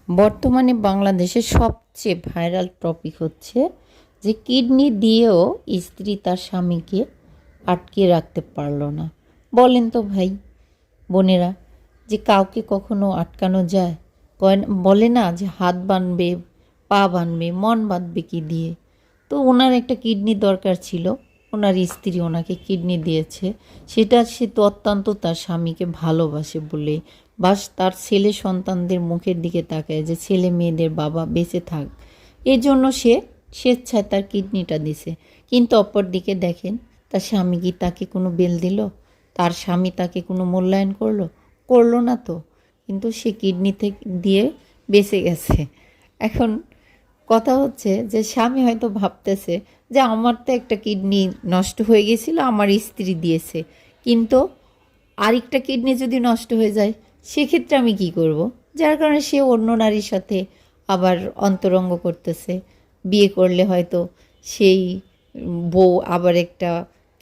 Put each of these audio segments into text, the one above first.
বর্তমানে বাংলাদেশের সবচেয়ে ভাইরাল টপিক হচ্ছে যে কিডনি দিয়েও স্ত্রী তার স্বামীকে আটকে রাখতে পারল না। বলেন তো ভাই বোনেরা, যে কাউকে কখনো আটকানো যায়? বলে না যে হাত বাঁধবে, পা বাঁধবে, মন বাঁধবে কি দিয়ে? তো ওনার একটা কিডনি দরকার ছিল, ওনার স্ত্রী ওনাকে কিডনি দিয়েছে। সেটা সে তো অত্যন্ত তার স্বামীকে ভালোবাসে বলে, বাস তার ছেলে সন্তানদের মুখের দিকে তাকায় যে ছেলে মেয়েদের বাবা বেঁচে থাক, এই জন্য সে স্বেচ্ছায় তার কিডনিটা দিছে। কিন্তু অপর দিকে দেখেন, তার স্বামী কি তাকে কোনো বেল দিল? তার স্বামী তাকে কোনো মূল্যায়ন করলো না তো। কিন্তু সে কিডনি থেকে দিয়ে বেঁচে গেছে। এখন কথা হচ্ছে যে স্বামী হয়তো ভাবতেছে যে আমার তো একটা কিডনি নষ্ট হয়ে গেছিল, আমার স্ত্রী দিয়েছে, কিন্তু আরেকটা কিডনি যদি নষ্ট হয়ে যায় সেক্ষেত্রে আমি কি করব? যার কারণে সে অন্য নারীর সাথে আবার অন্তরঙ্গ করতেছে। বিয়ে করলে হয়তো সেই বউ আবার একটা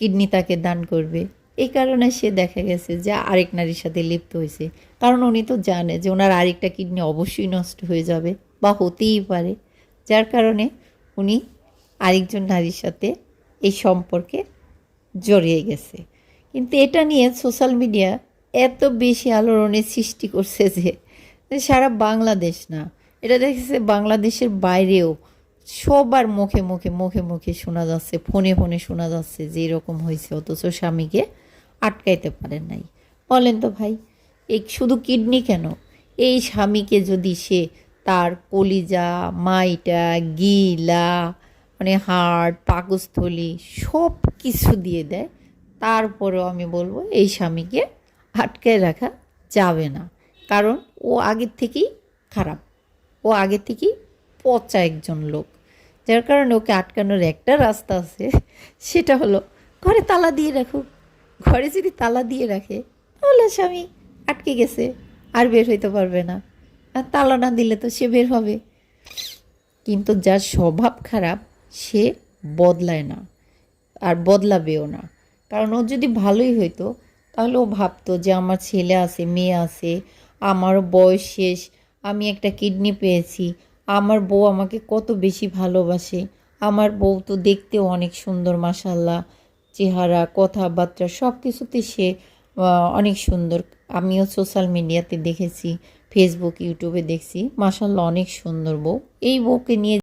কিডনি তাকে দান করবে। এই কারণে সে দেখা গেছে যে আরেক নারীর সাথে লিপ্ত হয়েছে। কারণ উনি তো জানে যে ওনার আরেকটা কিডনি অবশ্যই নষ্ট হয়ে যাবে বা হতেই পারে। যার কারণে উনি আরেকজন নারীর সাথে এই সম্পর্কে জড়িয়ে গেছে। কিন্তু এটা নিয়ে সোশ্যাল মিডিয়া এত বেশি আলোড়নের সৃষ্টি করছে যে সারা বাংলাদেশ না, এটা দেখেছে বাংলাদেশের বাইরেও সবার মুখে শোনা যাচ্ছে, ফোনে ফোনে শোনা যাচ্ছে যে এরকম হয়েছে, অথচ স্বামীকে আটকাইতে পারেন নাই। বলেন তো ভাই, এই শুধু কিডনি কেন, এই স্বামীকে যদি সে তার কলিজা, মাইটা, গিলা, মানে হাড়, পাকস্থলী সব কিছু দিয়ে দেয়, তারপরেও আমি বলবো এই স্বামীকে আটকায় রাখা যাবে না। কারণ ও আগের থেকেই খারাপ, ও আগে থেকেই পচা একজন লোক। যার কারণে ওকে আটকানোর একটা রাস্তা আছে, সেটা হলো ঘরে তালা দিয়ে রাখুক। ঘরে যদি তালা দিয়ে রাখে তাহলে স্বামী আটকে গেছে, আর বের হইতে পারবে না। আর তালা না দিলে তো সে বের হবে। কিন্তু যার স্বভাব খারাপ সে বদলায় না, আর বদলাবেও না। কারণ ও যদি ভালোই হইতো তাহলে ও ভাবতো যে আমার ছেলে আছে, মেয়ে আছে, আমারও বয়স শেষ, আমি একটা কিডনি পেয়েছি, আমার বউ আমাকে কত বেশি ভালোবাসে, আমার বউ তো দেখতেও অনেক সুন্দর, মাশাল্লাহ, চেহারা, কথাবার্তা সব কিছুতে সে অনেক সুন্দর। আমিও সোশ্যাল মিডিয়াতে দেখেছি, ফেসবুক, ইউটিউবে দেখছি, মাশাল্লাহ অনেক সুন্দর বউ। এই বউকে নিয়ে